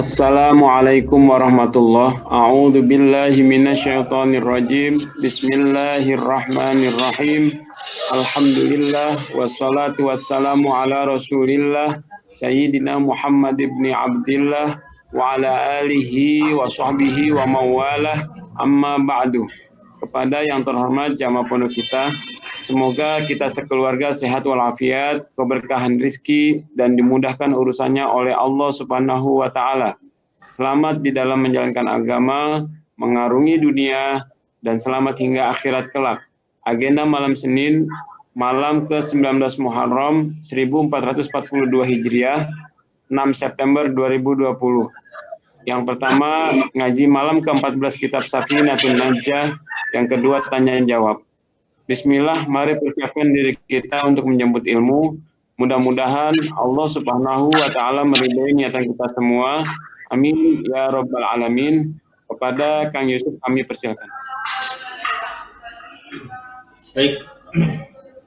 Assalamualaikum warahmatullahi wabarakatuh. A'udzu billahi minasyaitonir rajim. Bismillahirrahmanirrahim. Alhamdulillah wassalatu wassalamu ala Rasulillah Sayyidina Muhammad ibn Abdillah wa ala alihi wa sahbihi wa mawalah. Amma ba'du. Kepada yang terhormat jamaah pondok kita, semoga kita sekeluarga sehat walafiat, keberkahan rizki, dan dimudahkan urusannya oleh Allah Subhanahu wa Ta'ala. Selamat di dalam menjalankan agama, mengarungi dunia, dan selamat hingga akhirat kelak. Agenda malam Senin, malam ke-19 Muharram 1442 Hijriah, 6 September 2020. Yang pertama, ngaji malam ke-14 Kitab Safinatun Najah. Yang kedua, tanya jawab. Bismillah, mari persiapkan diri kita untuk menjemput ilmu. Mudah-mudahan Allah Subhanahu wa Ta'ala meridhai niatan kita semua. Amin ya Rabbal Alamin. Kepada Kang Yusuf kami persilakan. Baik.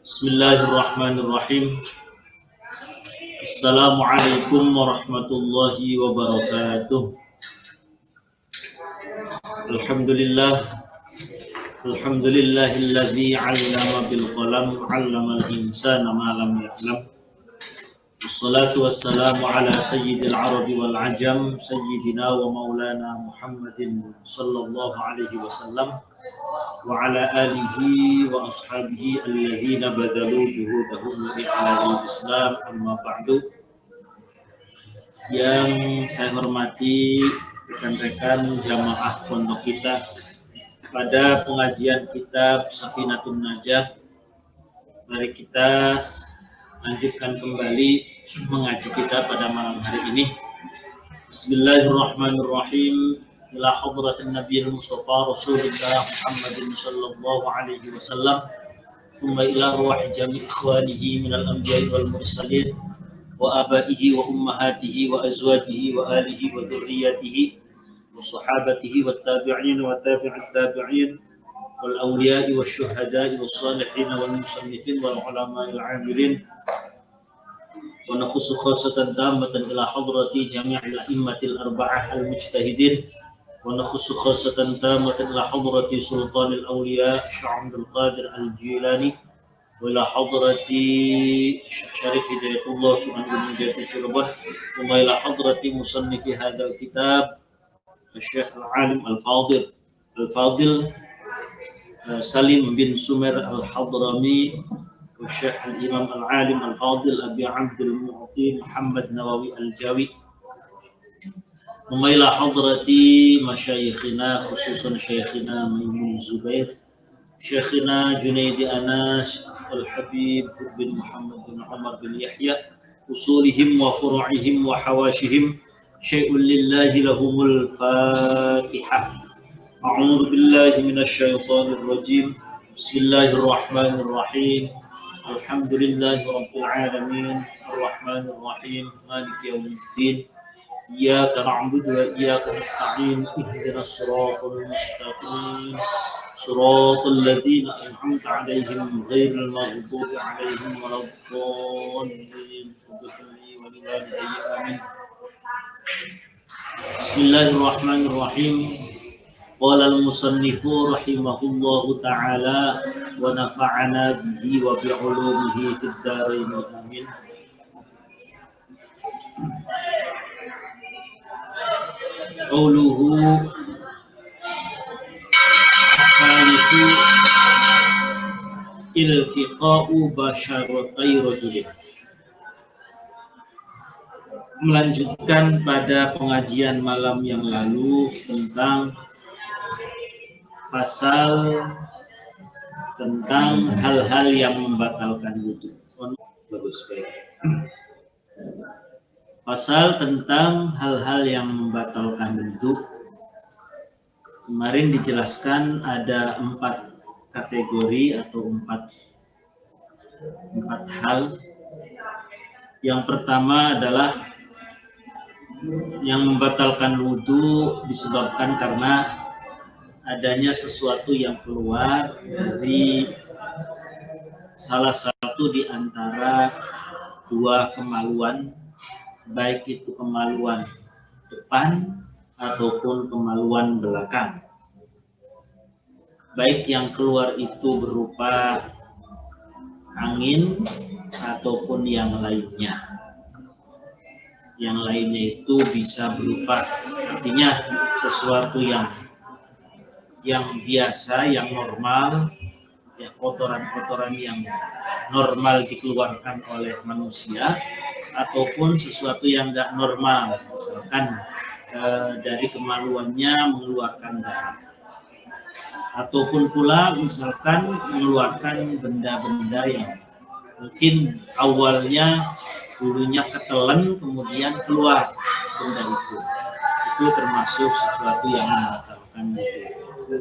Bismillahirrahmanirrahim. Assalamualaikum warahmatullahi wabarakatuh. Alhamdulillahilladzi 'allama bil qalam 'allamal insana ma lam ya'lam. Wassalatu wassalamu ala sayyidil arabi wal ajam sayyidina wa maulana Muhammadin sallallahu alaihi wasallam wa ala alihi wa ashabihi alladhina badalu juhudahum li a'lil Islam, amma ba'du. Yang saya hormati rekan-rekan jamaah pondok kita pada pengajian kitab Safinatun Najah, mari kita lanjutkan kembali mengaji kita pada malam hari ini. Bismillahirrahmanirrahim. Ila hadratin Nabiyil Mustafa Rasulullah Muhammadin sallallahu alaihi wasallam, thumma ila ruhi jami' ikhwanihi minal anbiya'i wal mursalin wa abaihi wa ummahatihi wa azwajihi wa alihi wa dhurriyyatihi wa sahabatihi wa tabi'in wa tabi'it tabi'in wal awliya'i wa syuhada'i wa salihin wal musannifin wal ulama'il 'amilin. Wa nakhussu khassatan tammatan ila hadrati jami'il a'immatil arba'ah al-mujtahidin. Wa nakhussu khassatan tammatan ila hadrati sultanil awliya Syekh Abdul Qadir Al-Jilani wa ila hadrati Syekh Syarif Hidayatullah Subhanahu wa ta'ala wa ila hadrati musannifi hadzal kitab Syekh Al-Alim Al-Fadil Salim bin Sumer Al-Hadrami wa Syekh Al-Imam Al-Alim Al-Fadil Abi Abdul Mu'ti Muhammad Nawawi Al-Jawi wa ila hadrati masyayikhina khususan Syekhina Maimun Zubair, Syekhina Junaidi Anas Al-Habib bin Muhammad bin Umar bin Yahya, usulihim wa furu'ihim wa hawashihim. Syai'un lillahi lahumul Fatihah. A'udzu billahi minasy syaithanir rajim. Bismillahirrahmanirrahim. Alhamdulillahi rabbil alamin. Arrahmanir rahim. Maliki yaumiddin. Iyyaka na'budu wa iyyaka nasta'in. Ihdinas siratal mustaqim. Shiratal ladzina an'amta 'alaihim ghairil maghdubi 'alaihim waladdallin. Amin. Bismillahirrahmanirrahim. Qala al-musannifu rahimahullahu ta'ala wa nafa'ana bihi wa bi 'ulumihi fid dharain amin. Qauluhu thalithu iltiqa'u basyaratai rajulin. Melanjutkan pada pengajian malam yang lalu tentang pasal tentang hal-hal yang membatalkan wudu. Bagus, baik. Pasal tentang hal-hal yang membatalkan wudu. Kemarin dijelaskan ada 4 kategori atau 4 hal. Yang pertama adalah yang membatalkan wudu disebabkan karena adanya sesuatu yang keluar dari salah satu di antara 2 kemaluan, baik itu kemaluan depan ataupun kemaluan belakang. Baik yang keluar itu berupa angin ataupun yang lainnya. Yang lainnya itu bisa berupa, artinya sesuatu yang biasa, yang normal, ya kotoran-kotoran yang normal dikeluarkan oleh manusia, ataupun sesuatu yang nggak normal, misalkan dari kemaluannya mengeluarkan darah, ataupun pula misalkan mengeluarkan benda-benda yang mungkin awalnya dulunya ketelan kemudian keluar benda itu termasuk sesuatu yang membatalkan wudu,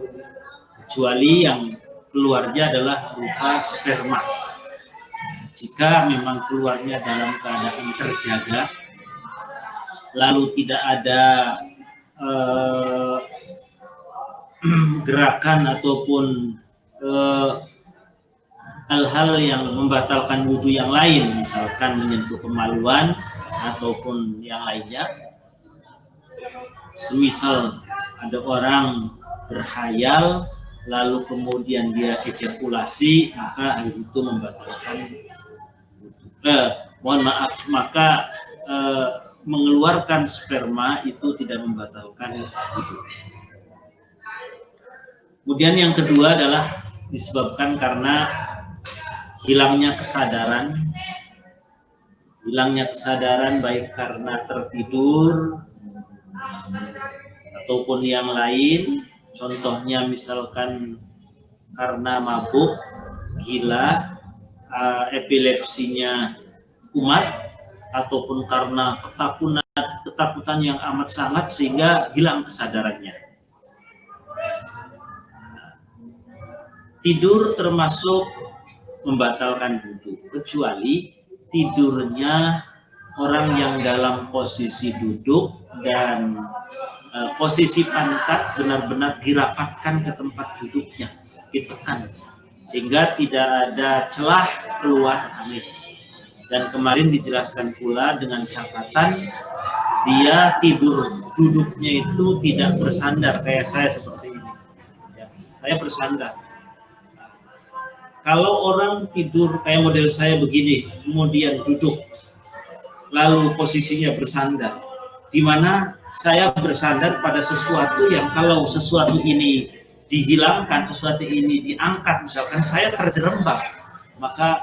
kecuali yang keluarnya adalah berupa sperma. Jika memang keluarnya dalam keadaan terjaga, lalu tidak ada gerakan ataupun hal-hal yang membatalkan wudu yang lain, misalkan menyentuh kemaluan ataupun yang lainnya. Semisal ada orang berhayal lalu kemudian dia ejakulasi, maka hal itu membatalkan maka mengeluarkan sperma itu tidak membatalkan wudu. Kemudian yang kedua adalah disebabkan karena hilangnya kesadaran baik karena tertidur ataupun yang lain. Contohnya misalkan karena mabuk, gila, epilepsinya kumat, ataupun karena ketakutan yang amat sangat sehingga hilang kesadarannya. Tidur termasuk membatalkan wudu, kecuali tidurnya orang yang dalam posisi duduk dan posisi pantat benar-benar dirapatkan ke tempat duduknya, ditekan, sehingga tidak ada celah keluar angin. Dan kemarin dijelaskan pula dengan catatan dia tidur duduknya itu tidak bersandar kayak saya seperti ini. Ya, saya bersandar. Kalau orang tidur kayak model saya begini, kemudian duduk, lalu posisinya bersandar, di mana saya bersandar pada sesuatu yang kalau sesuatu ini dihilangkan, sesuatu ini diangkat, misalkan saya terjerembab, maka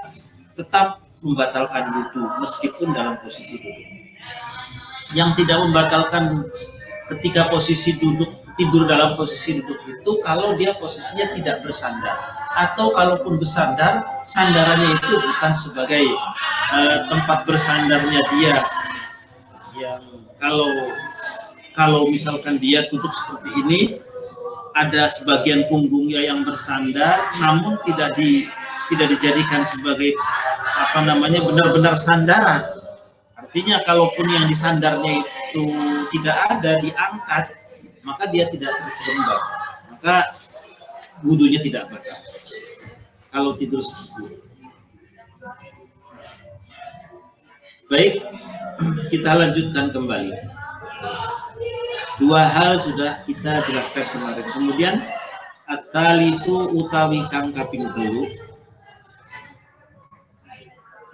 tetap membatalkan wudu meskipun dalam posisi duduk. Yang tidak membatalkan ketika posisi duduk, tidur dalam posisi duduk itu kalau dia posisinya tidak bersandar, atau kalaupun bersandar, sandarannya itu bukan sebagai tempat bersandarnya dia, yang kalau misalkan dia duduk seperti ini, ada sebagian punggungnya yang bersandar, namun tidak dijadikan sebagai benar-benar sandaran. Artinya kalaupun yang disandarnya itu tidak ada, diangkat, maka dia tidak terjerembab, maka wudunya tidak batal kalau tidur seperti itu. Baik, kita lanjutkan kembali. Dua hal sudah kita jelaskan kemarin. Kemudian at-tsalitsu utawi kang kaping 3.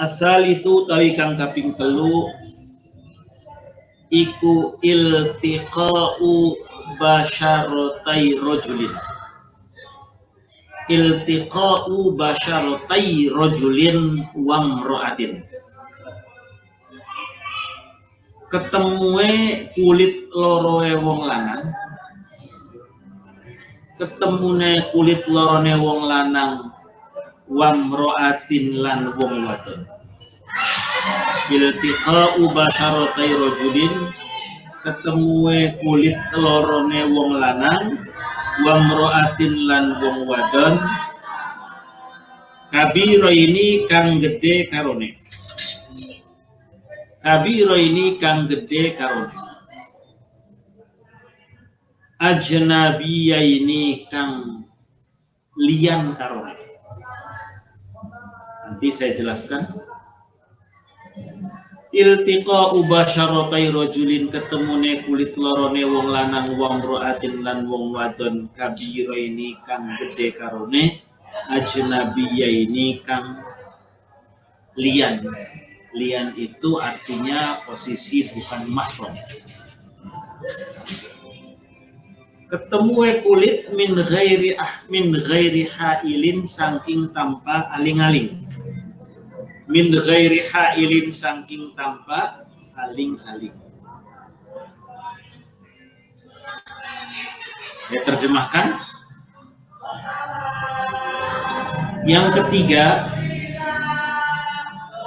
At-tsalitsu utawi kang kaping 3 iku iltiqa'u basyaratai rajulin. Iltiqa'u basyaratai rajulin wa imra'atin. Ketemue kulit loroe wong lanang, ketemune kulit lorone wong lanang wa imra'atin lan wong wadon. Iltiqa'u basyaratai rajulin, ketemue kulit lorone wong lanang wa imra'atin lan wong wadon, kabiro ini kang gede karone. Kabiro ini kang gede karone. Ajnabiya ini kang lian karone. Nanti saya jelaskan. iltiqa ubasyaratai rajulin, ketemune kulit lorone wong lanang wong roatin lan wong wadon kabiraini kang gede karone ajnabiyaini kang lian. Lian itu artinya posisi bukan mahram. Ketemu kulit min ghairi hailin saking tanpa aling-aling. Min ghairi hailin saking tanpa aling-aling. Ya, terjemahkan. Yang ketiga,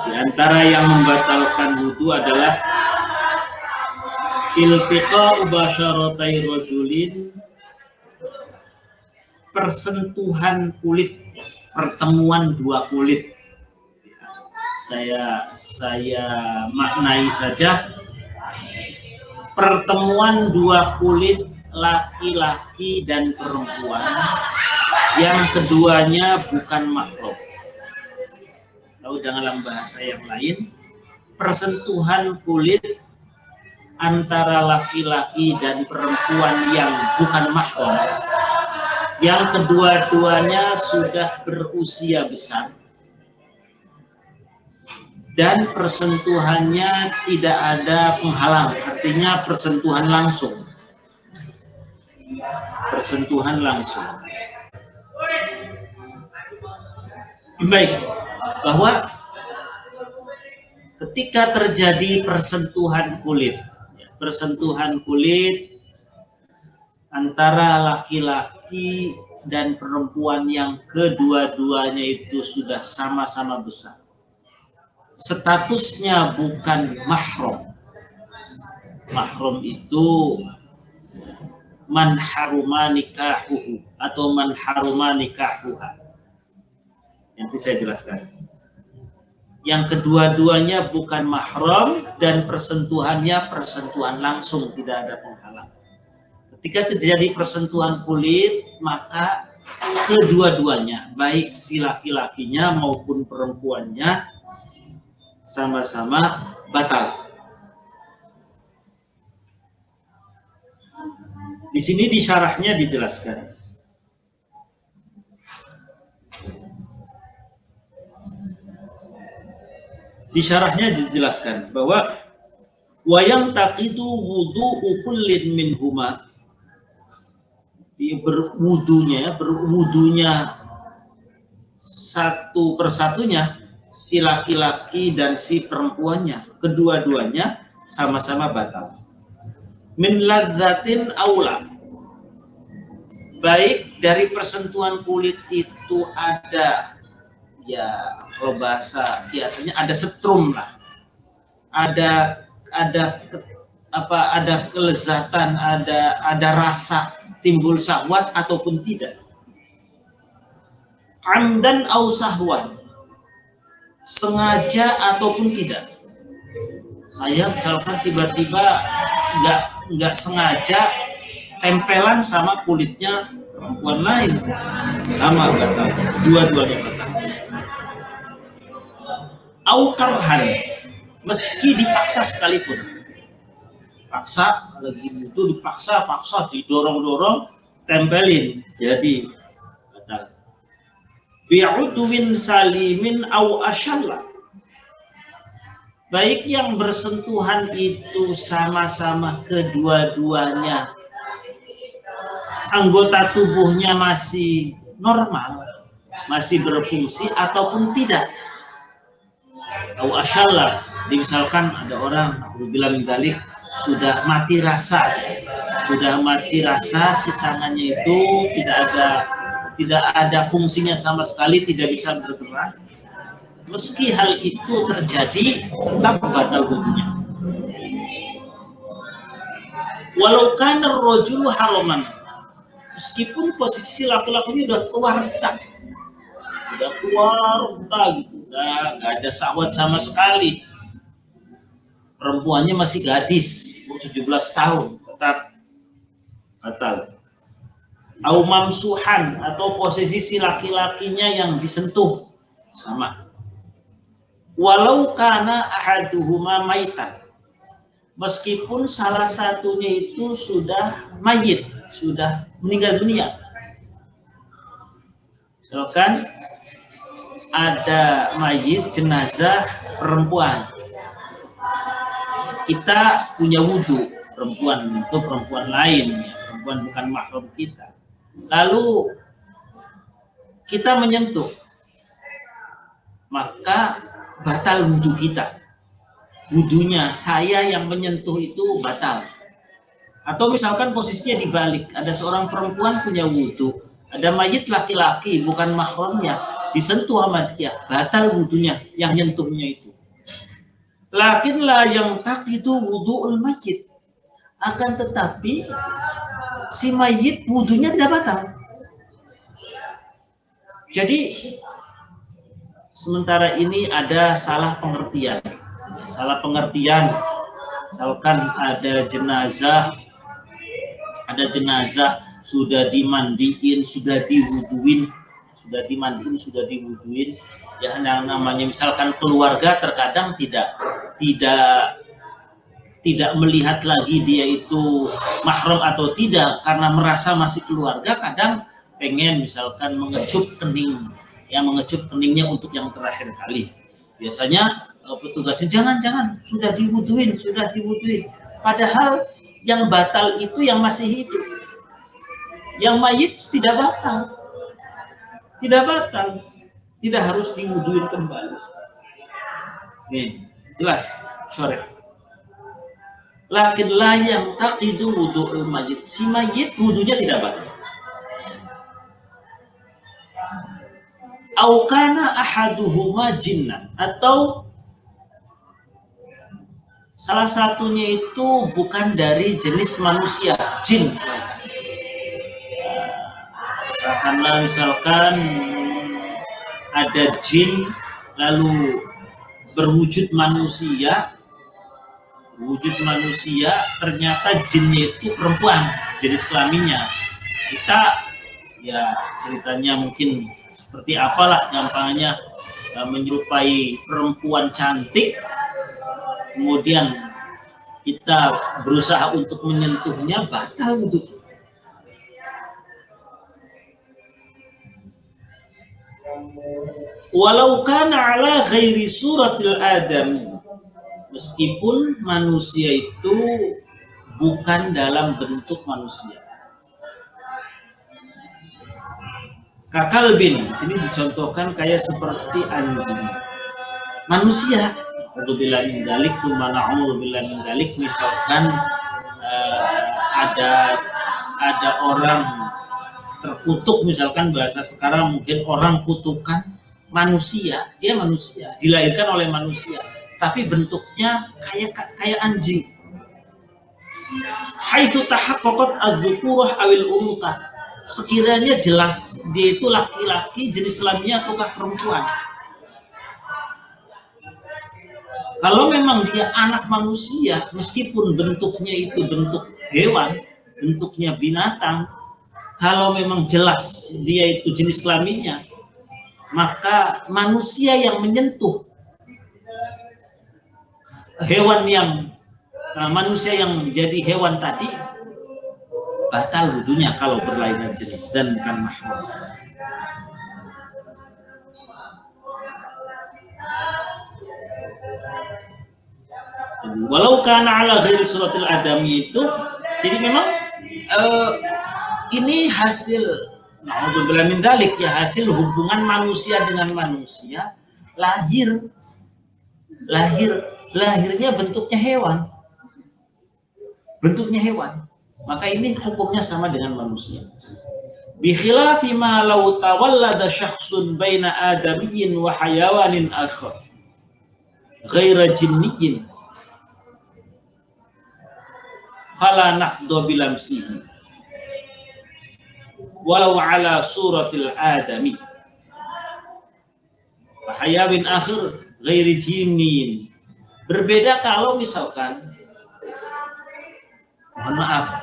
di antara yang membatalkan wudu adalah iltiqa ubasyaratai rajulin, persentuhan kulit, pertemuan dua kulit. Saya maknai saja, pertemuan dua kulit laki-laki dan perempuan yang keduanya bukan mahram. Atau dalam bahasa yang lain, persentuhan kulit antara laki-laki dan perempuan yang bukan mahram, yang kedua-duanya sudah berusia besar dan persentuhannya tidak ada penghalang, artinya persentuhan langsung. Persentuhan langsung. Baik, bahwa ketika terjadi persentuhan kulit antara laki-laki dan perempuan yang kedua-duanya itu sudah sama-sama besar, statusnya bukan mahram. Mahram itu man haruma nikahuhu atau man haruma nikahuha. Nanti saya jelaskan. Yang kedua-duanya bukan mahram dan persentuhannya persentuhan langsung, tidak ada penghalang. Ketika terjadi persentuhan kulit, maka kedua-duanya, baik si laki-lakinya maupun perempuannya, sama-sama batal. Di sini di syarahnya dijelaskan. Di syarahnya dijelaskan bahwa wayang taqidu wudu'u kullin minhuma, berwudunya satu persatunya si laki-laki dan si perempuannya, kedua-duanya sama-sama batal. Min ladzatin aula, baik dari persentuhan kulit itu ada, ya kalau bahasa biasanya ada setrum lah, ada kelezatan, ada rasa timbul syahwat ataupun tidak. Amdan au sahwan, sengaja ataupun tidak. Saya misalkan tiba-tiba nggak sengaja tempelan sama kulitnya perempuan lain, sama batal, dua-duanya batal. Au karhan, meski dipaksa sekalipun. Paksa, lagi itu dipaksa, didorong-dorong, tempelin, jadi batal. Bi'udwin salimin au asyalla, baik yang bersentuhan itu sama-sama kedua-duanya anggota tubuhnya masih normal, masih berfungsi ataupun tidak. Au asyalla, misalkan ada orang bilang dalik sudah mati rasa si tangannya itu tidak ada fungsinya sama sekali, tidak bisa bergerak. Meski hal itu terjadi, tetap batal wudunya. Walau kana rajulu haraman, meskipun posisi laki-lakinya udah tua renta gitu, nggak ada syahwat sama sekali. Perempuannya masih gadis, 17 tahun, tetap batal. Au mamsuhan, atau posisi si laki-lakinya yang disentuh, sama. walau kana ahaduhuma maitan, meskipun salah satunya itu sudah mayit, sudah meninggal dunia. Misalkan ada mayit jenazah perempuan, kita punya wudhu, perempuan itu perempuan lain, ya, perempuan bukan mahram kita. Lalu kita menyentuh, maka batal wudhu kita. Wudhunya saya yang menyentuh itu batal. Atau misalkan posisinya dibalik, ada seorang perempuan punya wudhu, ada mayit laki-laki bukan mahramnya disentuh sama dia, batal wudhunya yang nyentuhnya itu. Lakin la yang taqidu wudhu'ul mayit, akan tetapi si mayit wudhunya tidak batal. Jadi sementara ini ada salah pengertian. Salah pengertian, misalkan ada jenazah sudah dimandiin, sudah diwuduin, ya yang namanya misalkan keluarga terkadang tidak melihat lagi dia itu mahram atau tidak karena merasa masih keluarga, kadang pengen misalkan mengecup keningnya untuk yang terakhir kali. Biasanya petugasnya jangan sudah diwuduin. Padahal yang batal itu yang masih hidup. Yang mayit tidak batal. Tidak harus diwuduin kembali. Nih, jelas, sore. Lakin la yang taqidu wudu'ul mayit. Si mayit wudunya tidak batal. Au kana ahaduhuma jinnan, atau salah satunya itu bukan dari jenis manusia, jin. Karena misalkan ada jin lalu berwujud manusia, ternyata jinnya itu perempuan, jenis kelaminnya. Kita ya ceritanya mungkin seperti apalah gampangnya, menyerupai perempuan cantik, kemudian kita berusaha untuk menyentuhnya, batal wudhu. Walau kana ala ghairi suratil adam, meskipun manusia itu bukan dalam bentuk manusia. Kakalbin, sini dicontohkan kayak seperti anjing. Manusia, alhamdulillah min dzalik, summa na'udzubillah min dzalik, misalkan ada orang terkutuk, misalkan bahasa sekarang mungkin orang kutukan manusia, dia manusia, dilahirkan oleh manusia, tapi bentuknya kayak anjing. Haitsu tahaqqaqat adz-dzukurah awil unthah, sekiranya jelas dia itu laki-laki jenis kelaminnya ataukah perempuan. Kalau memang dia anak manusia, meskipun bentuknya itu bentuk hewan, bentuknya binatang, kalau memang jelas dia itu jenis kelaminnya, maka manusia yang menyentuh manusia yang menjadi hewan tadi batal wudunya kalau berlainan jenis dan bukan mahram. Walau kana ala ghairi suratil adami itu, jadi memang ini hasil na'udzubillah min dzalik, ya, hasil hubungan manusia dengan manusia, lahirnya bentuknya hewan. Maka ini hukumnya sama dengan manusia. Bi khilafi ma law tawallada syakhsun baina adamiyyin wa hayawanin akhar ghaira jinniyyin fala naqdu bilamsihi walau ala suratil adami wa hayawin akhir ghairi jinniyin. Berbeda kalau misalkan, mohon maaf,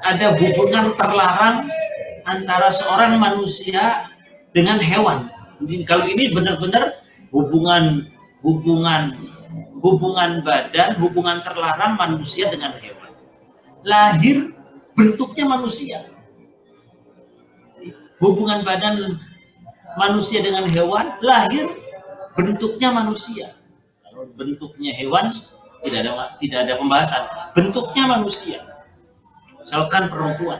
ada hubungan terlarang antara seorang manusia dengan hewan. Jadi, kalau ini benar-benar hubungan badan, hubungan terlarang manusia dengan hewan. Lahir bentuknya manusia. Hubungan badan manusia dengan hewan, lahir bentuknya manusia. Kalau bentuknya hewan tidak ada pembahasan. Bentuknya manusia. Misalkan perempuan.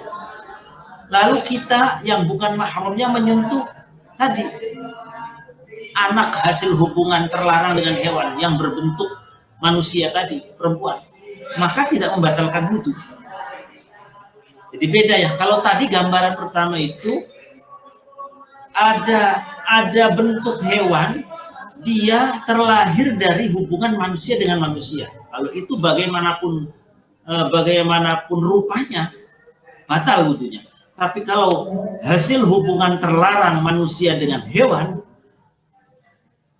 Lalu kita yang bukan mahramnya menyentuh tadi anak hasil hubungan terlarang dengan hewan yang berbentuk manusia tadi, perempuan, maka tidak membatalkan wudu. Jadi beda ya. Kalau tadi gambaran pertama itu ada bentuk hewan, dia terlahir dari hubungan manusia dengan manusia. Kalau itu bagaimanapun rupanya, batal wudunya. Tapi kalau hasil hubungan terlarang manusia dengan hewan,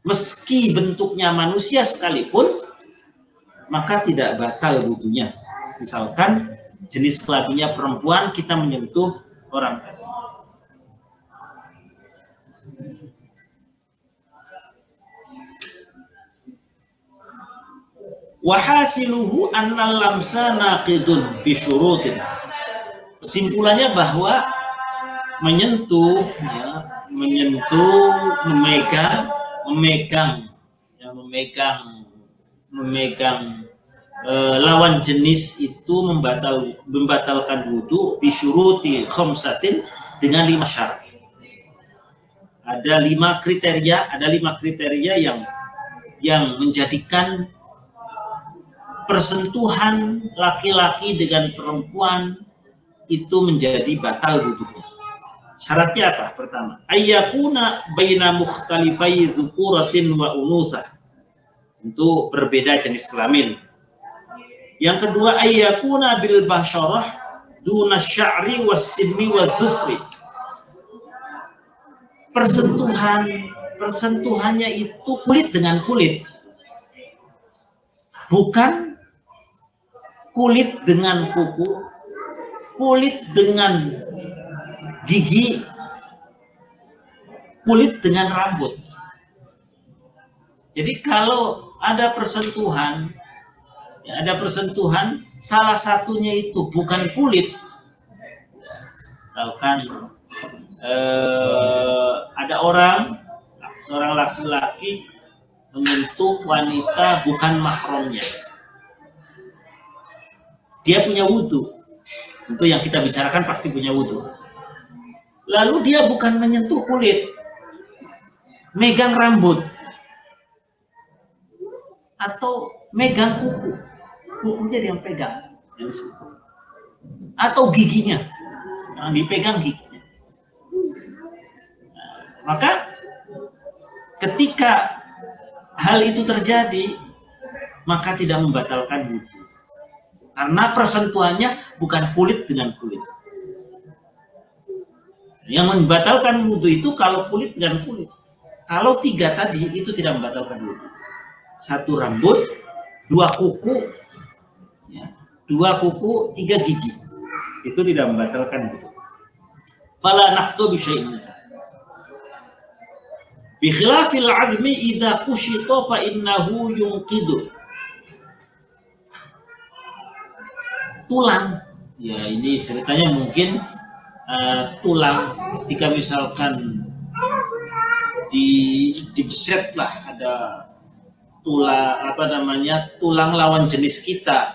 meski bentuknya manusia sekalipun, maka tidak batal wudunya. Misalkan jenis kelaminnya perempuan, kita menyentuh orang tadi. Wahasiluhu annal lamsa naqidun bisyurutin. Kesimpulannya bahwa menyentuh, memegang lawan jenis itu membatalkan wudu bisyuruti khamsatin dengan 5 syarat. Ada 5 kriteria yang menjadikan persentuhan laki-laki dengan perempuan itu menjadi batal wudunya. Syaratnya apa? Pertama, ayyakuna baina mukhtalifai dzukuratin wa unutsah. Untuk berbeda jenis kelamin. Yang kedua, ayyakuna bil basyarah duna sya'ri was sinni wa dhufri. Persentuhannya itu kulit dengan kulit. Bukan kulit dengan kuku, kulit dengan gigi, kulit dengan rambut. Jadi kalau ada persentuhan, salah satunya itu bukan kulit. Misalkan ada seorang laki-laki menyentuh wanita bukan mahramnya. Dia punya wudu. Tentu yang kita bicarakan pasti punya wudu. Lalu dia bukan menyentuh kulit, megang rambut, atau megang kukunya dia yang pegang, atau giginya, yang dipegang giginya. Maka ketika hal itu terjadi, maka tidak membatalkan wudu. Karena persentuhannya bukan kulit dengan kulit. Yang membatalkan wudu itu kalau kulit dengan kulit. Kalau 3 tadi itu tidak membatalkan wudu. 1 rambut, 2 kuku, 3 gigi. Itu tidak membatalkan wudu. Fala naqdu bi syai'in. Bi khilafil 'azmi idza qushita fa innahu yunqidu. Tulang, ya ini ceritanya mungkin tulang ketika misalkan dibeset lah, ada tulang lawan jenis kita,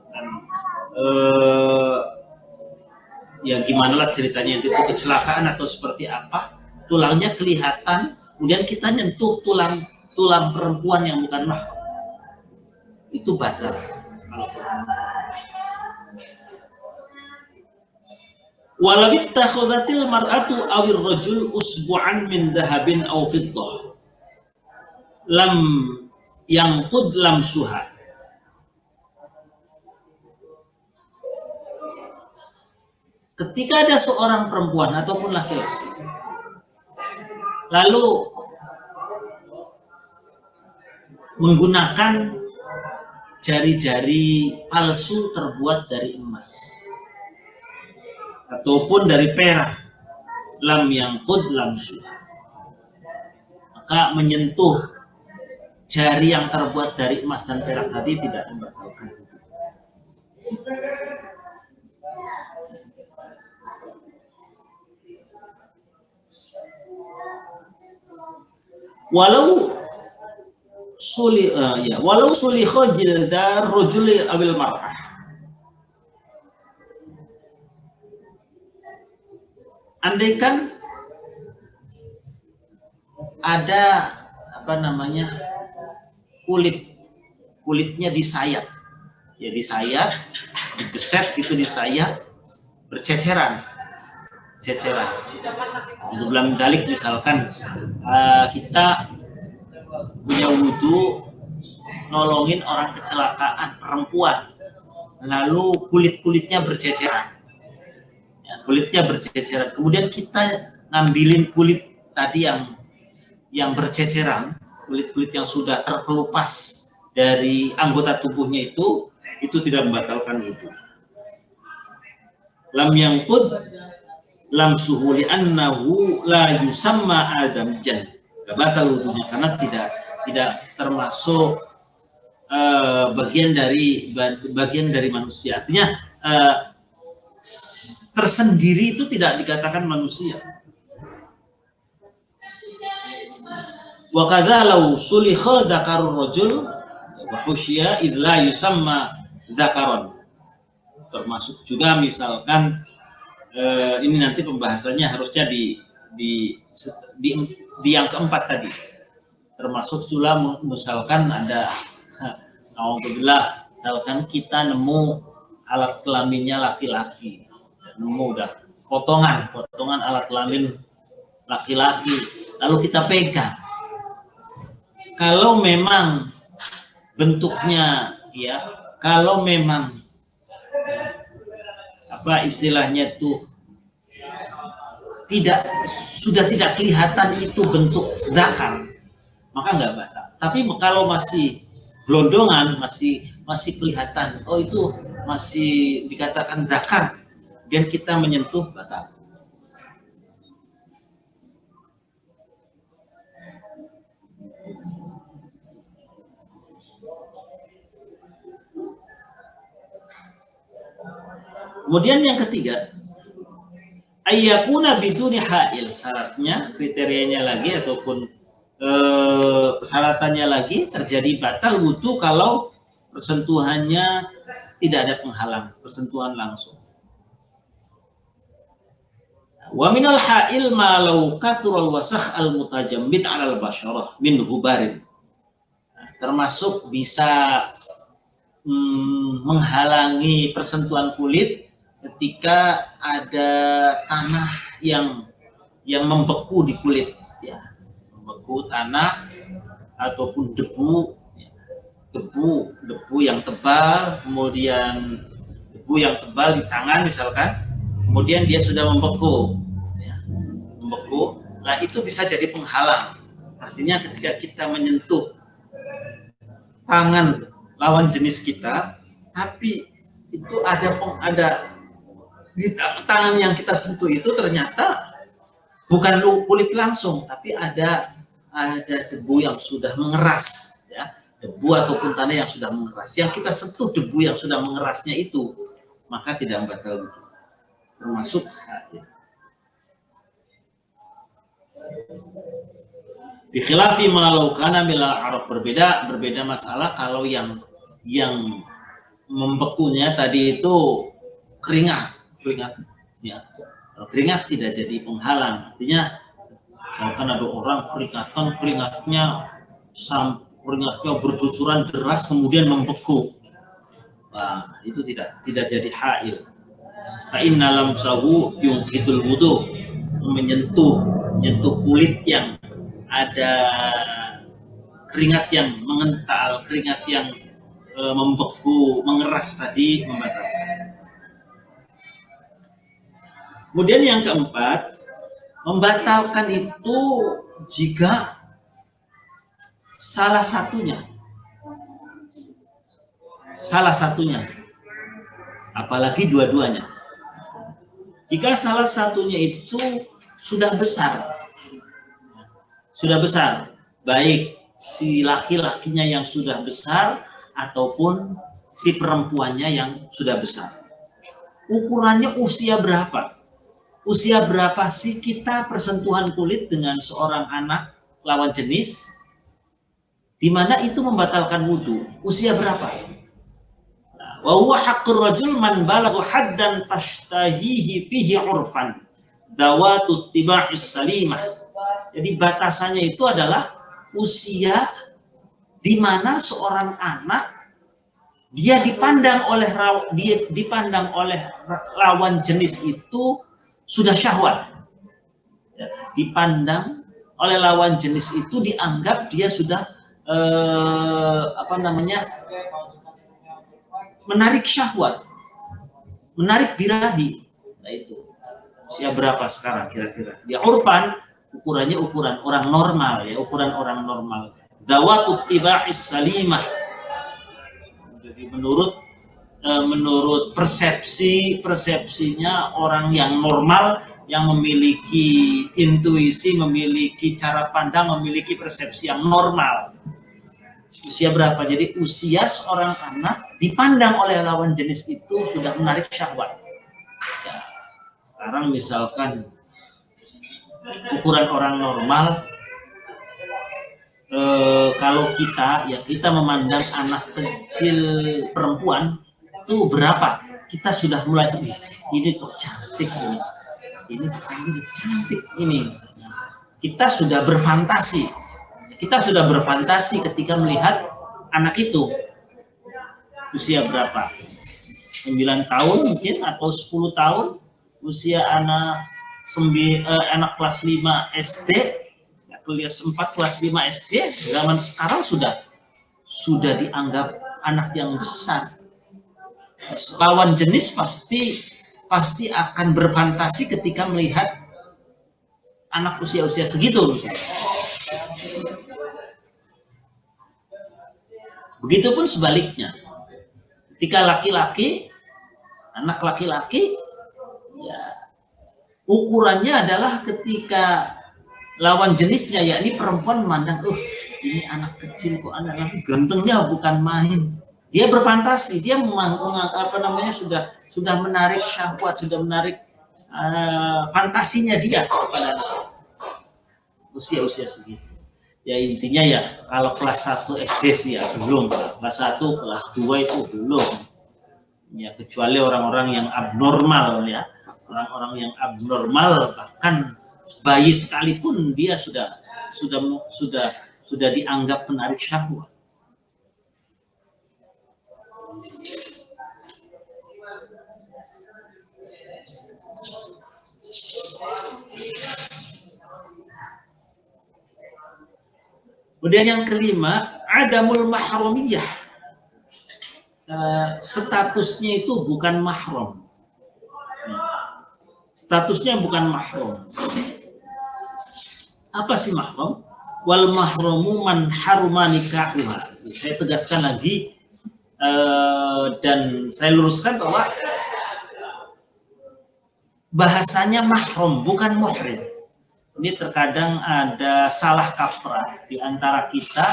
dan ya gimana lah ceritanya, itu kecelakaan atau seperti apa, tulangnya kelihatan, kemudian kita nyentuh tulang perempuan yang bukan mahram, itu batal. Walau ittakhadhatil mar'atu awir rajul usbu'an min dhahabin aw fiddah lam yanqud lamsuha. Ketika ada seorang perempuan ataupun laki-laki lalu menggunakan jari-jari palsu terbuat dari emas ataupun dari perak, lam yanqud lamsuha, maka menyentuh jari yang terbuat dari emas dan perak tadi tidak membatalkan wudu. Walau sulikha jildar rajuli awil mar'ah. Andaikan ada kulitnya disayat, ya disayat, dibeset itu disayat, berceceran. Untuk dalam dalik misalkan kita punya wudu nolongin orang kecelakaan perempuan, lalu kulitnya berceceran, kemudian kita ngambilin kulit tadi yang berceceran, kulit yang sudah terkelupas dari anggota tubuhnya itu tidak membatalkan wudu. Lam yangqud lam suhuli annahu la yusamma adamjan, batal wudunya karena tidak termasuk bagian dari manusia. Artinya tersendiri itu tidak dikatakan manusia. Wa kadza law sulikha dzakarur rajul wa khusya id la yusamma dzakaron. Termasuk juga misalkan ini nanti pembahasannya harusnya di yang keempat tadi. Termasuk juga misalkan ada alhamdulillah, misalkan kita nemu alat kelaminnya laki-laki, nemu udah potongan alat kelamin laki-laki, lalu kita pegang. Kalau memang bentuknya kalau memang istilahnya itu sudah tidak kelihatan itu bentuk zakar, maka nggak batal. Tapi kalau masih gelondongan, masih kelihatan, itu masih dikatakan zakar, dan kita menyentuh, batal. Kemudian yang ketiga, ayyakuna biduni ha'il, syaratnya, kriterianya lagi ataupun persyaratannya lagi, terjadi batal wudu kalau persentuhannya tidak ada penghalang, persentuhan langsung. Wa minal ha'il ma law kathural wasakh al mutajammid 'ala al basyarah min hubarin. Termasuk bisa menghalangi persentuhan kulit ketika ada tanah yang membeku di kulit, membeku tanah ataupun debu yang tebal, kemudian debu yang tebal di tangan misalkan, kemudian dia sudah membeku, nah itu bisa jadi penghalang. Artinya ketika kita menyentuh tangan lawan jenis kita, tapi itu ada di tangan yang kita sentuh itu ternyata bukan kulit langsung, tapi ada debu yang sudah mengeras, debu ataupun tanah yang sudah mengeras. Yang kita sentuh debu yang sudah mengerasnya itu, maka tidak batal wudu, termasuk haid. Di khilafi malau kana mila arab, berbeda masalah kalau yang membekunya tadi itu keringat tidak jadi penghalang. Artinya misalkan ada orang keringatnya bercucuran deras kemudian membeku, nah itu tidak jadi hail. Fa inna lamsahu yungkitul wudu, menyentuh kulit yang ada keringat yang mengental, keringat yang membeku, mengeras tadi, membatalkan. Kemudian yang keempat, membatalkan itu jika salah satunya, apalagi dua-duanya. Jika salah satunya itu sudah besar, baik si laki-lakinya yang sudah besar ataupun si perempuannya yang sudah besar. Ukurannya usia berapa? Usia berapa sih kita persentuhan kulit dengan seorang anak lawan jenis, di mana itu membatalkan wudhu? Usia berapa? Wa huwa haqqur rajul man balagha haddan tashtahihi fihi urfan dawatu tiba'is salimah. Jadi batasannya itu adalah usia di mana seorang anak dia dipandang oleh lawan jenis itu sudah syahwat. Ya, dipandang oleh lawan jenis itu dianggap dia sudah menarik syahwat, menarik birahi. Nah itu usia berapa sekarang kira-kira? Dia urfan, ukurannya ukuran orang normal ya, ukuran orang normal. Dawatut tiba'is salimah. Jadi menurut persepsinya orang yang normal, yang memiliki intuisi, memiliki cara pandang, memiliki persepsi yang normal. Usia berapa? Jadi usia seorang anak dipandang oleh lawan jenis itu sudah menarik syahwat. Ya, sekarang misalkan ukuran orang normal, kalau kita memandang anak kecil perempuan itu berapa? Kita sudah mulai ini kok cantik ini cantik ini. Kita sudah berfantasi. Kita sudah berfantasi ketika melihat anak itu. Usia berapa? 9 tahun mungkin atau 10 tahun. Usia anak kelas 5 SD, kelas 4 kelas 5 SD, zaman sekarang sudah dianggap anak yang besar. Lawan jenis pasti akan berfantasi ketika melihat anak usia-usia segitu misalnya. Begitupun sebaliknya, ketika anak laki-laki, ya, ukurannya adalah ketika lawan jenisnya, yakni perempuan memandang, ini anak kecil kok, anak laki gantengnya bukan main. Dia berfantasi, dia sudah menarik syahwat, sudah menarik fantasinya dia kepada usia-usia segitu. Ya intinya ya kalau kelas 1 SD sih ya belum, kelas 1, kelas 2 itu belum. Ya kecuali orang-orang yang abnormal ya. Orang-orang yang abnormal, bahkan bayi sekalipun dia sudah dianggap menarik syahwat. Kemudian yang kelima, adamul mahramiyah. Statusnya itu bukan mahram. Statusnya bukan mahram. Apa sih mahram? Wal mahramu man haruma nikahuha. Saya tegaskan lagi dan saya luruskan bahwa bahasanya mahram bukan muhrim. Ini terkadang ada salah kaprah di antara kita.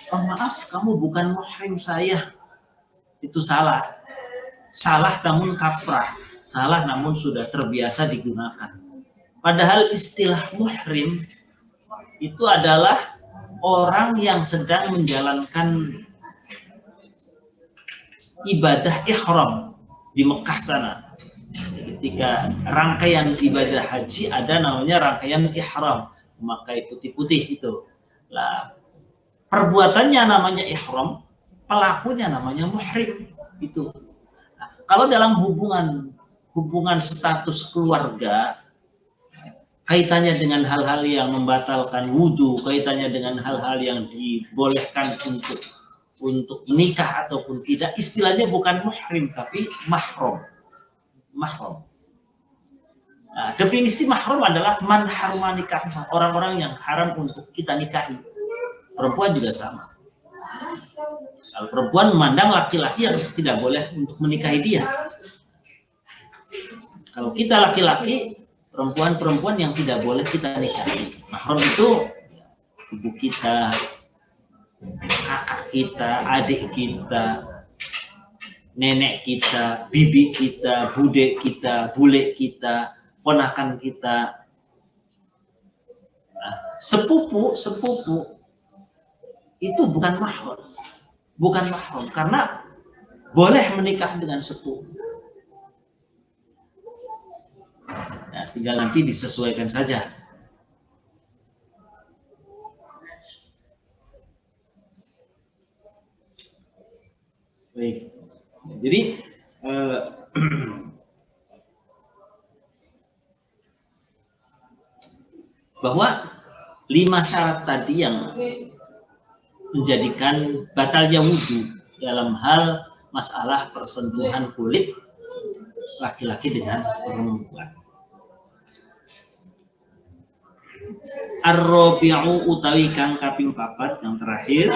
Oh maaf, kamu bukan muhrim saya. Itu salah. Salah namun kaprah. Salah namun sudah terbiasa digunakan. Padahal istilah muhrim itu adalah orang yang sedang menjalankan ibadah ihram di Mekah sana. Ketika rangkaian ibadah haji ada namanya rangkaian ihram, memakai putih-putih itu. Lah, perbuatannya namanya ihram, pelakunya namanya muhrim itu. Nah, kalau dalam hubungan status keluarga, kaitannya dengan hal-hal yang membatalkan wudhu, kaitannya dengan hal-hal yang dibolehkan untuk menikah ataupun tidak, istilahnya bukan muhrim tapi mahram. Mahram. Nah, definisi mahram adalah man haruma nikah, orang-orang yang haram untuk kita nikahi. Perempuan juga sama. Kalau perempuan memandang laki-laki yang tidak boleh untuk menikahi dia. Kalau kita laki-laki, perempuan-perempuan yang tidak boleh kita nikahi. Mahram itu ibu kita, kakak kita, adik kita, nenek kita, bibi kita, bude kita, bule kita, ponakan kita, sepupu itu bukan mahram, karena boleh menikah dengan sepupu. Nah, tinggal nanti disesuaikan saja. Baik, jadi bahwa 5 syarat tadi yang menjadikan batalnya wudhu dalam hal masalah persentuhan kulit laki-laki dengan perempuan. Ar-rabi'u utawi kang kaping 4 yang terakhir.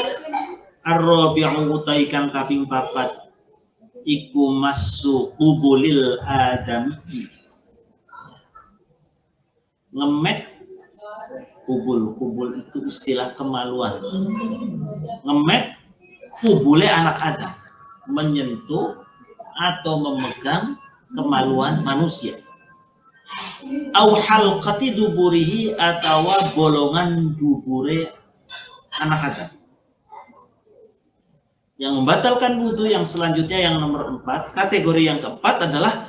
Ar-rabi'u utawi kang kaping 4 iku massu qubulil adami. Ngemek kubul itu istilah kemaluan. Ngemek kubule anak Adam, menyentuh atau memegang kemaluan manusia. Au halqati duburihi atau bolongan dubure anak Adam. Yang membatalkan wudhu yang selanjutnya yang nomor 4, kategori yang keempat adalah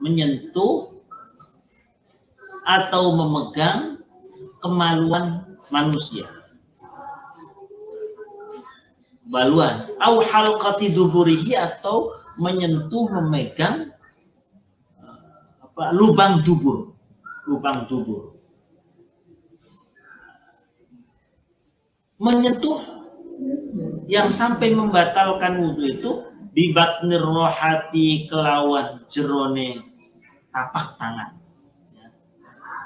menyentuh atau memegang kemaluan manusia. Baluan. Au halqati duburihi atau menyentuh, memegang lubang dubur. Menyentuh yang sampai membatalkan wudhu itu bi batnir rohati kelawan jerone tapak tangan.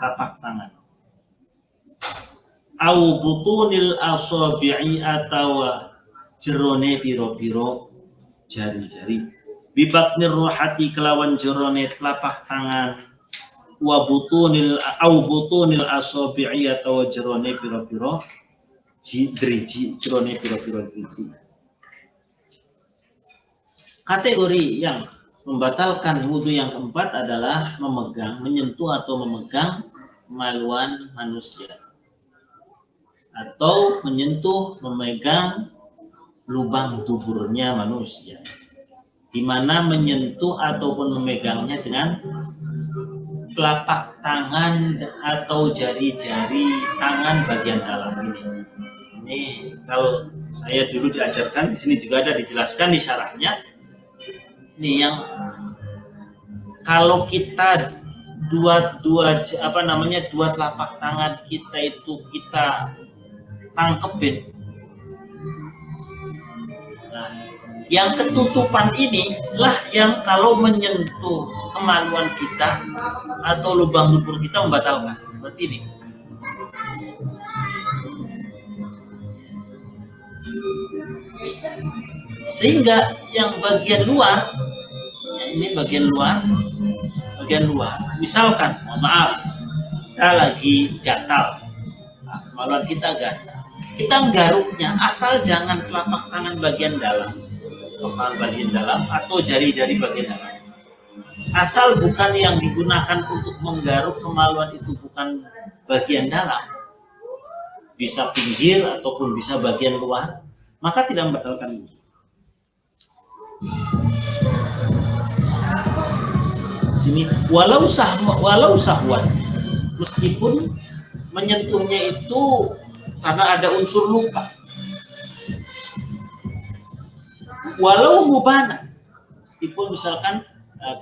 Tapak tangan. Au butunil asabi'i atau jerone piro-piro jari-jari. Bi batnir rohati kelawan jerone telapak tangan. Wa butunil asabi'i atau jerone piro-piro driji, jerone piro-piro driji. Kategori yang membatalkan wudhu yang keempat adalah menyentuh atau memegang kemaluan manusia, atau menyentuh, memegang lubang duburnya manusia, di mana menyentuh ataupun memegangnya dengan telapak tangan atau jari-jari tangan bagian dalam ini. Ini kalau saya dulu diajarkan, di sini juga ada dijelaskan di syarahnya. Ini yang kalau kita dua telapak tangan kita itu kita tangkepin. Nah, yang ketutupan ini lah yang kalau menyentuh kemaluan kita atau lubang dubur kita membatalkan. Seperti ini. Sehingga yang bagian luar, ini bagian luar, misalkan, mohon maaf, kita lagi gatal, kemaluan kita gatal, kita nggaruknya, asal jangan telapak tangan bagian dalam, kepala bagian dalam, atau jari-jari bagian dalam. Asal bukan yang digunakan untuk menggaruk kemaluan itu bukan bagian dalam, bisa pinggir ataupun bisa bagian luar, maka tidak membatalkan. Sini walau sahwan, meskipun menyentuhnya itu karena ada unsur lupa, walau mubana, meskipun misalkan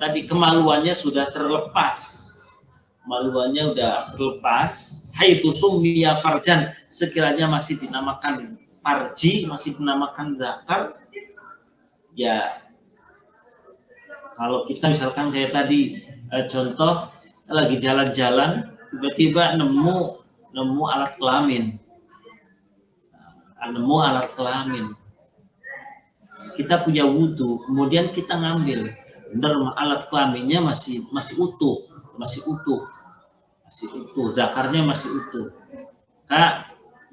tadi kemaluannya sudah terlepas, haitsu summiya farjan, sekiranya masih dinamakan farji, masih dinamakan zakar. Ya, kalau kita misalkan kayak tadi contoh lagi jalan-jalan tiba-tiba nemu alat kelamin, kita punya wudhu, kemudian kita ngambil, benar alat kelaminnya masih utuh, zakarnya masih utuh. Kak,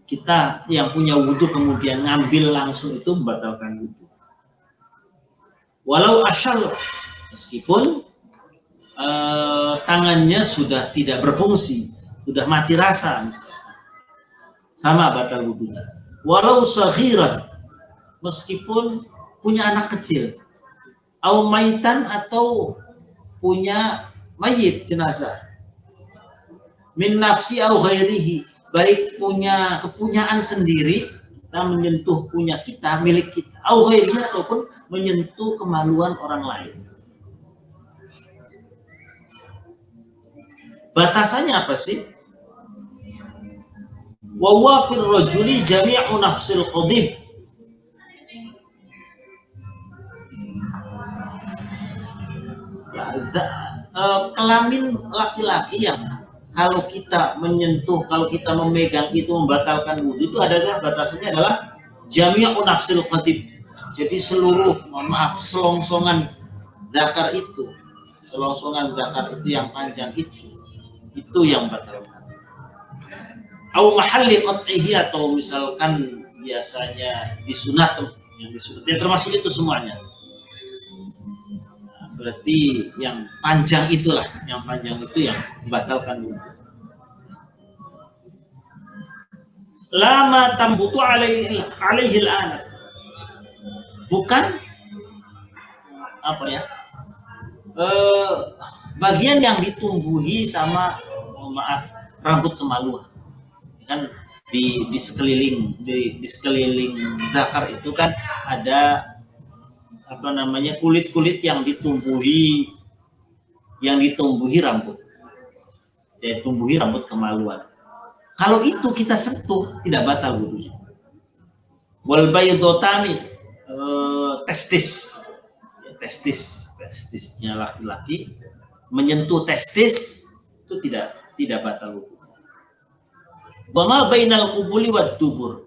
kita yang punya wudhu kemudian ngambil langsung itu membatalkan wudhu. Walau asyal, meskipun tangannya sudah tidak berfungsi, sudah mati rasa, sama batal wudhunya. Walau saghiran, meskipun punya anak kecil, au maitan, atau punya mayit jenazah, min nafsi au ghairihi, baik punya kepunyaan sendiri, kita menyentuh punya kita, milik kita, au ghairihi, ataupun menyentuh kemaluan orang lain. Batasannya apa sih? Wa huwa fil rajuli jami'u nafsil qadib. Kelamin laki-laki yang kalau kita menyentuh, kalau kita memegang itu membatalkan wudhu, itu adalah batasannya adalah jami'u nafsil qadib. Jadi seluruh, mohon maaf, selongsongan zakar itu, selongsongan zakar itu yang panjang itu yang batalkan. Au mahalli qat'ihi, atau misalkan biasanya disunat, yang disunat, ya termasuk itu semuanya. Nah, berarti yang panjang itulah, yang panjang itu yang membatalkan wudhu. Lama tambutu alaihi al-anat, bukan apa ya, bagian yang ditumbuhi sama, maaf, rambut kemaluan. Kan di sekeliling zakar itu kan ada apa namanya, kulit-kulit yang ditumbuhi rambut. Jadi tumbuhi rambut kemaluan. Kalau itu kita sentuh tidak batal wudhunya. Wal baydotani, testisnya laki-laki, menyentuh testis itu tidak batal wudhu. Wa ma bainal qubuli wad dubur,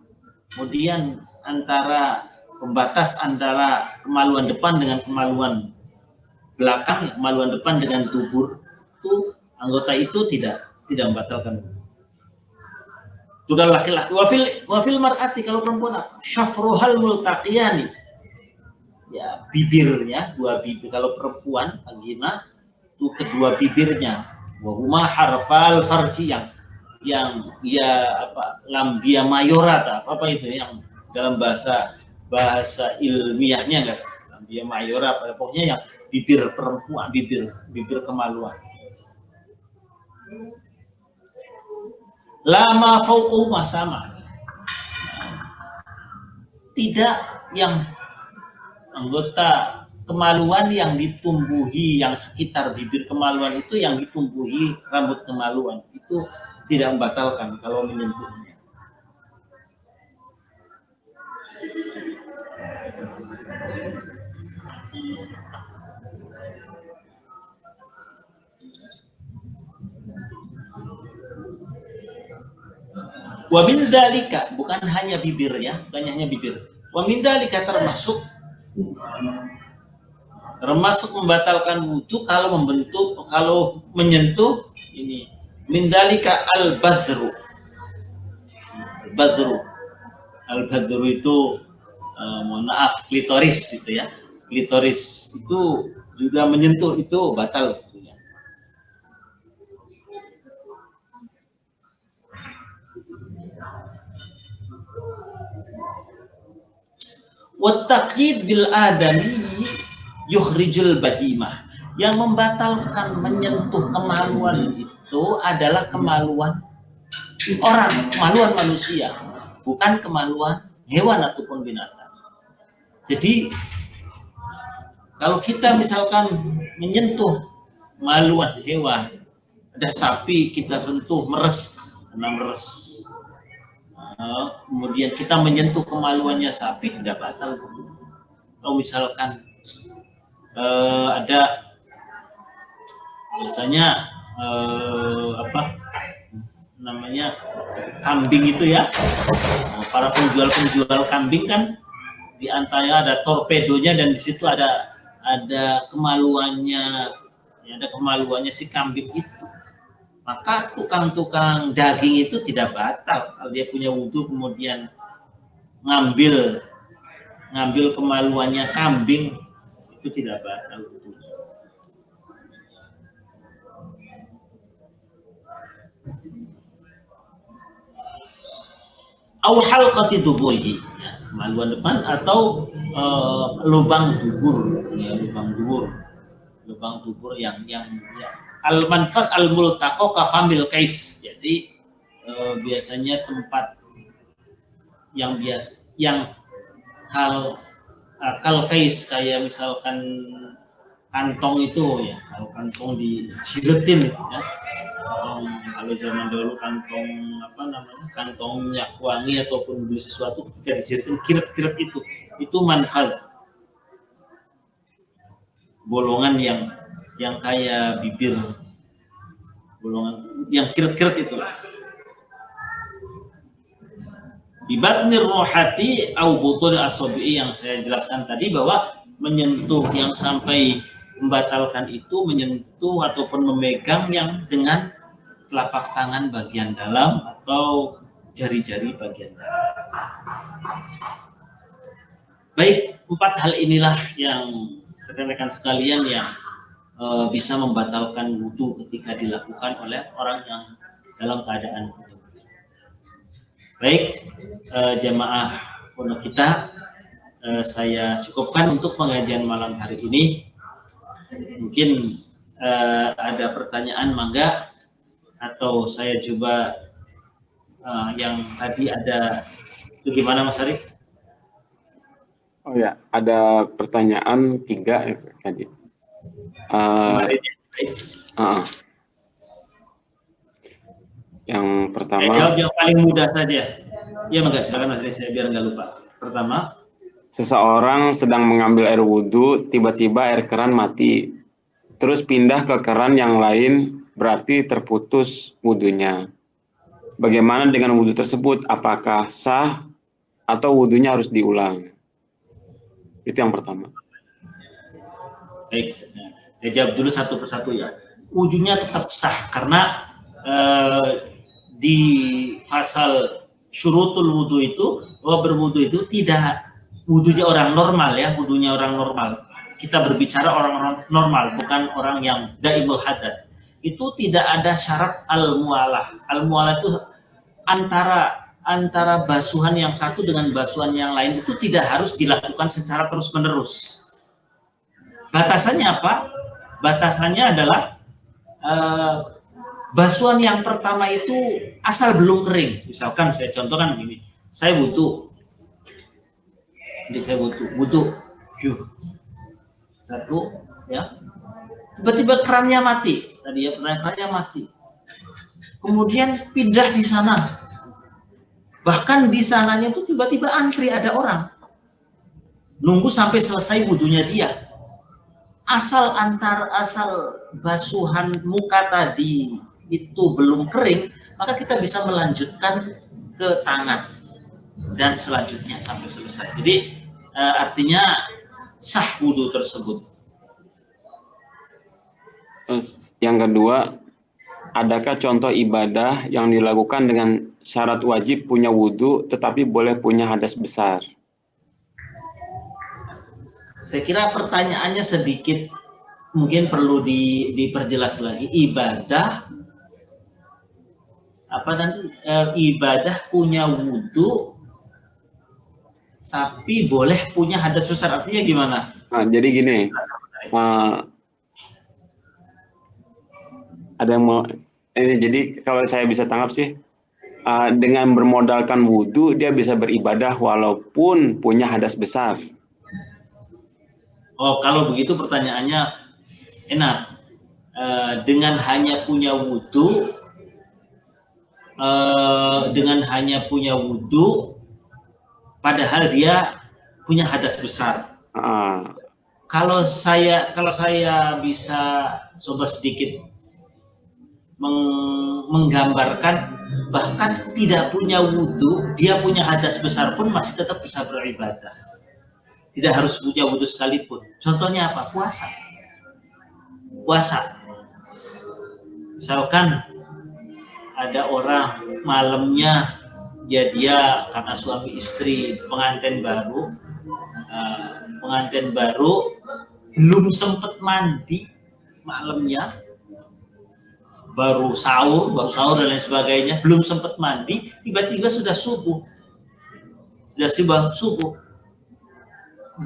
kemudian antara pembatas antara kemaluan depan dengan kemaluan belakang, kemaluan depan dengan dubur, itu anggota itu tidak membatalkan wudhu. Itu kalau laki-laki. Wa fil mar'ati, kalau perempuan, syafruhal multaqiyani, ya bibirnya, dua bibir. Kalau perempuan vagina itu kedua bibirnya, wa huma harfal farji, yang ya apa, lambia mayora, apa itu yang dalam bahasa ilmiahnya, enggak, lambia mayora, pokoknya yang bibir perempuan, bibir kemaluan. Lama fauqu sama, tidak yang anggota kemaluan yang ditumbuhi, yang sekitar bibir kemaluan itu yang ditumbuhi rambut kemaluan, itu tidak membatalkan kalau menyentuhnya. Wa min dzalika, bukan hanya bibirnya, bukan hanya bibir. Wa min dzalika termasuk membatalkan wudhu kalau menyentuh ini. Min dzalika al-badru. Al-badru itu mohon maaf, klitoris itu ya. Klitoris itu juga menyentuh, itu batal wudhunya. Wattaqyid bil adami yukhrijul bahimah. Yang membatalkan menyentuh kemaluan itu adalah kemaluan orang, kemaluan manusia, bukan kemaluan hewan ataupun binatang. Jadi kalau kita misalkan menyentuh kemaluan hewan, ada sapi kita sentuh, meres, kemudian kita menyentuh kemaluannya sapi, tidak batal. Kalau misalkan ada misalnya apa namanya, kambing itu ya, para penjual kambing kan di antaranya ada torpedonya, dan di situ ada kemaluannya, ya, ada kemaluannya si kambing itu. maka tukang-tukang daging itu tidak batal. Kalau dia punya wudhu kemudian ngambil kemaluannya kambing, itu tidak batal wudhunya. Au halqati duburihi, ya, kemaluan depan atau lubang dubur, ya, lubang dubur yang al manfat al multaqo ka famil kais. Jadi biasanya tempat yang kal kais, kayak misalkan kantong itu, ya, kalau kantong dijiletin, ya. Kalau zaman dulu kantong kantong minyak wangi ataupun beli sesuatu ketika dijadikan kiret-kiret itu manfal, bolongan yang kayak bibir, bolongan yang kiret-kiret itu. Bibatnir rohati au butul asobi, yang saya jelaskan tadi, bahwa menyentuh yang sampai membatalkan itu menyentuh ataupun memegang yang dengan telapak tangan bagian dalam atau jari-jari bagian dalam. Baik, 4 hal inilah yang rekan-rekan sekalian yang bisa membatalkan wudhu ketika dilakukan oleh orang yang dalam keadaan wudhu. Baik, jamaah pondok kita, saya cukupkan untuk pengajian malam hari ini. Mungkin ada pertanyaan, mangga, atau saya coba yang tadi ada itu gimana, Mas Arif? Oh ya, ada pertanyaan 3 tadi. Yang pertama, jawab yang paling mudah saja. Ya, mangga, silakan Mas Arif, saya biar nggak lupa. Pertama, seseorang sedang mengambil air wudhu, tiba-tiba air keran mati, terus pindah ke keran yang lain, berarti terputus wudhunya. Bagaimana dengan wudhu tersebut? Apakah sah atau wudhunya harus diulang? Itu yang pertama. Baik, saya jawab dulu satu persatu ya. Wudhunya tetap sah karena di pasal syurutul wudhu itu, bahwa berwudhu itu tidak wudhunya orang normal, ya, wudhunya orang normal. Kita berbicara orang normal, bukan orang yang daimul hadas. Itu tidak ada syarat al-mu'alah. Al-mu'alah itu antara basuhan yang satu dengan basuhan yang lain itu tidak harus dilakukan secara terus-menerus. Batasannya apa? Batasannya adalah basuhan yang pertama itu asal belum kering. Misalkan saya contohkan begini, saya butuh, satu, ya, tiba-tiba kerannya mati, tadi ya, kerannya mati, kemudian pindah di sana, bahkan di sananya itu tiba-tiba antri, ada orang nunggu sampai selesai wudhunya dia. Asal basuhan muka tadi itu belum kering, maka kita bisa melanjutkan ke tangan dan selanjutnya sampai selesai. Jadi artinya sah wudhu tersebut. Yang kedua, adakah contoh ibadah yang dilakukan dengan syarat wajib punya wudhu tetapi boleh punya hadas besar? Saya kira pertanyaannya sedikit mungkin perlu diperjelas lagi. Ibadah apa nanti? Ibadah punya wudhu tapi boleh punya hadas besar, artinya gimana? Nah, jadi gini, ada yang mau jadi kalau saya bisa tangkap sih, dengan bermodalkan wudhu dia bisa beribadah walaupun punya hadas besar. Oh, kalau begitu pertanyaannya enak. Dengan hanya punya wudhu, padahal dia punya hadas besar. Kalau saya bisa coba sedikit menggambarkan, bahkan tidak punya wudhu, dia punya hadas besar pun masih tetap bisa beribadah. Tidak harus punya wudhu sekalipun. Contohnya apa? Puasa. Misalkan ada orang malamnya dia karena suami istri pengantin baru belum sempat mandi malamnya, baru sahur dan lain sebagainya, belum sempat mandi, tiba-tiba sudah subuh.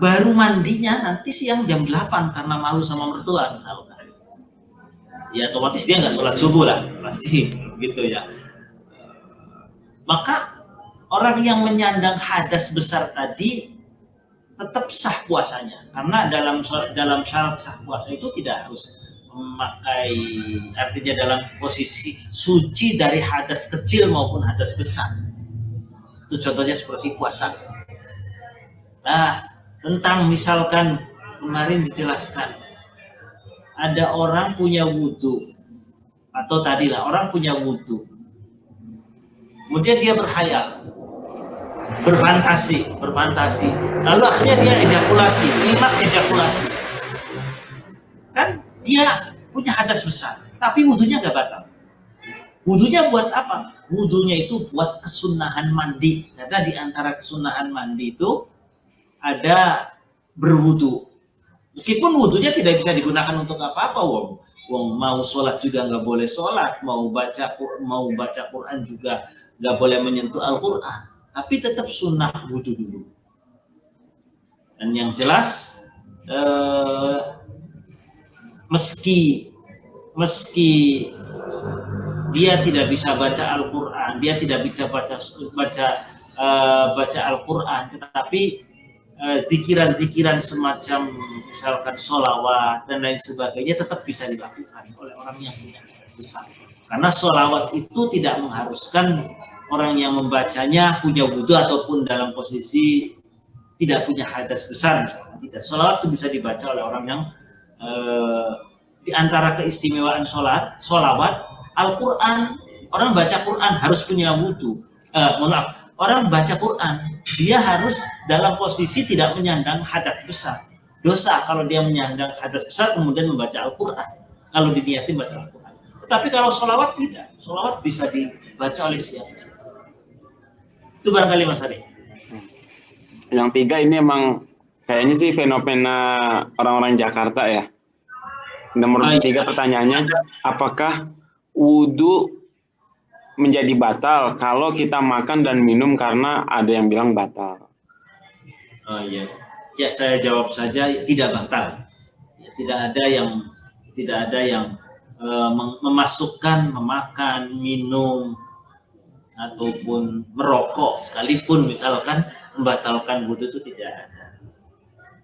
Baru mandinya nanti siang jam 8 karena malu sama mertua misalkan. Ya otomatis dia nggak sholat subuh lah, pasti gitu ya. Maka orang yang menyandang hadas besar tadi tetap sah puasanya, karena dalam syarat sah puasa itu tidak harus memakai, artinya dalam posisi suci dari hadas kecil maupun hadas besar. Itu contohnya seperti puasa. Nah, tentang misalkan kemarin dijelaskan ada orang punya wudhu, atau tadilah orang punya wudhu, kemudian dia berhayal, berfantasi, lalu akhirnya dia ejakulasi, kan dia punya hadas besar, tapi wudhunya nggak batal. Wudhunya buat apa? Wudhunya itu buat kesunahan mandi, karena di antara kesunahan mandi itu ada berwudhu. Meskipun wudhunya tidak bisa digunakan untuk apa-apa, wong mau sholat juga nggak boleh sholat, mau baca Quran juga nggak boleh menyentuh Al-Quran, tapi tetap sunnah wudhu dulu. Dan yang jelas meski dia tidak bisa baca Al-Quran, dia tidak bisa baca Al-Quran, tetapi zikiran-zikiran semacam misalkan sholawat dan lain sebagainya tetap bisa dilakukan oleh orang yang punya hadas besar. Karena sholawat itu tidak mengharuskan orang yang membacanya punya wudhu ataupun dalam posisi tidak punya hadas besar misalkan. Tidak. Sholawat itu bisa dibaca oleh orang yang di antara keistimewaan sholawat, Al-Quran, orang baca Quran harus punya wudhu. Orang baca Quran, dia harus dalam posisi tidak menyandang hadas besar. Dosa kalau dia menyandang hadas besar kemudian membaca Al-Quran, kalau diniatin baca Al-Quran. Tetapi kalau sholawat tidak, sholawat bisa dibaca oleh siapa saja. Itu barangkali Mas Ari. Yang tiga ini emang kayaknya sih fenomena orang-orang Jakarta ya. Nomor 3 pertanyaannya, apakah wudhu menjadi batal kalau kita makan dan minum, karena ada yang bilang batal? Oh iya, ya saya jawab saja tidak batal. Ya, tidak ada yang memasukkan memakan, minum ataupun merokok sekalipun misalkan membatalkan wudhu, itu tidak ada.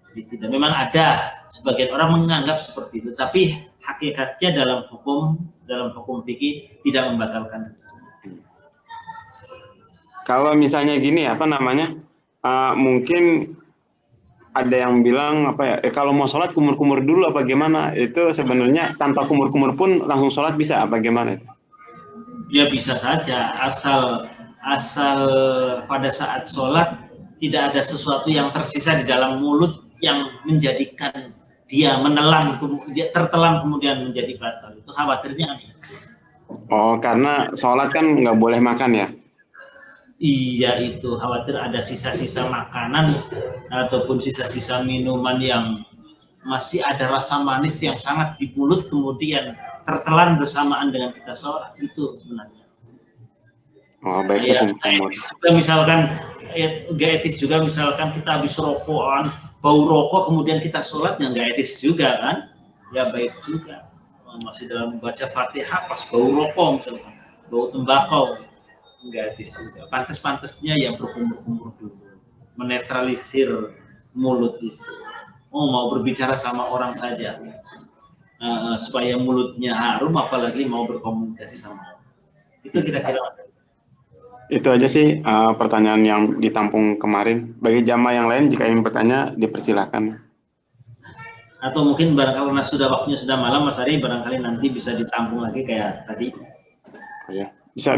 Tidak, memang ada sebagian orang menganggap seperti itu, tapi hakikatnya dalam hukum fikih tidak membatalkan. Kalau misalnya gini, mungkin ada yang bilang kalau mau sholat kumur-kumur dulu apa gimana? Itu sebenarnya tanpa kumur-kumur pun langsung sholat bisa apa gimana itu? Ya bisa saja, asal pada saat sholat tidak ada sesuatu yang tersisa di dalam mulut yang menjadikan dia tertelan kemudian menjadi batal. Itu khawatirnya. Oh, karena sholat kan nggak boleh makan ya? Iya, itu khawatir ada sisa-sisa makanan ataupun sisa-sisa minuman yang masih ada rasa manis yang sangat di mulut kemudian tertelan bersamaan dengan kita sholat, itu sebenarnya. Oh, baik. Ya, misalkan nggak etis juga misalkan kita habis rokokan, bau rokok kemudian kita sholat, yang nggak etis juga kan? Ya baik juga. Masih dalam membaca Fatihah pas bau rokok misalkan, bau tembakau, nggak etis juga. Pantas-pantasnya yang berkumur-kumur dulu, menetralisir mulut itu. Mau berbicara sama orang saja, supaya mulutnya harum, apalagi mau berkomunikasi sama orang. Itu kira-kira. Itu aja sih pertanyaan yang ditampung kemarin. Bagi jamaah yang lain jika ingin bertanya dipersilakan. Atau mungkin barangkali waktunya sudah malam, Mas Ari, barangkali nanti bisa ditampung lagi kayak tadi. Oh ya, bisa.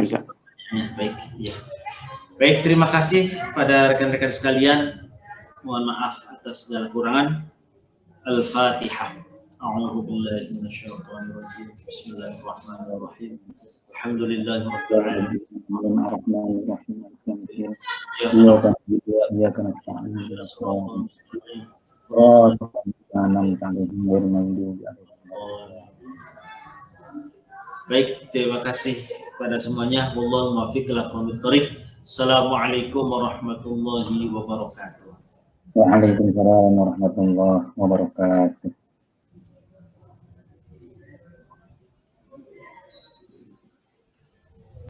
Ya, baik, ya. Baik, terima kasih pada rekan-rekan sekalian. Mohon maaf atas segala kurangan. Al-Fatihah. A'udzu billahi minasyaitonir rajim. Bismillahirrahmanirrahim. Alhamdulillah rabbil alamin. Bismillahirrahmanirrahim. Ya Iyyaka na'budu wa iyyaka nasta'in. Baik, terima kasih kepada semuanya. Wallahu muwaffiq ila aqwamit thoriq. Assalamualaikum warahmatullahi wabarakatuh. Waalaikumsalam warahmatullahi wabarakatuh.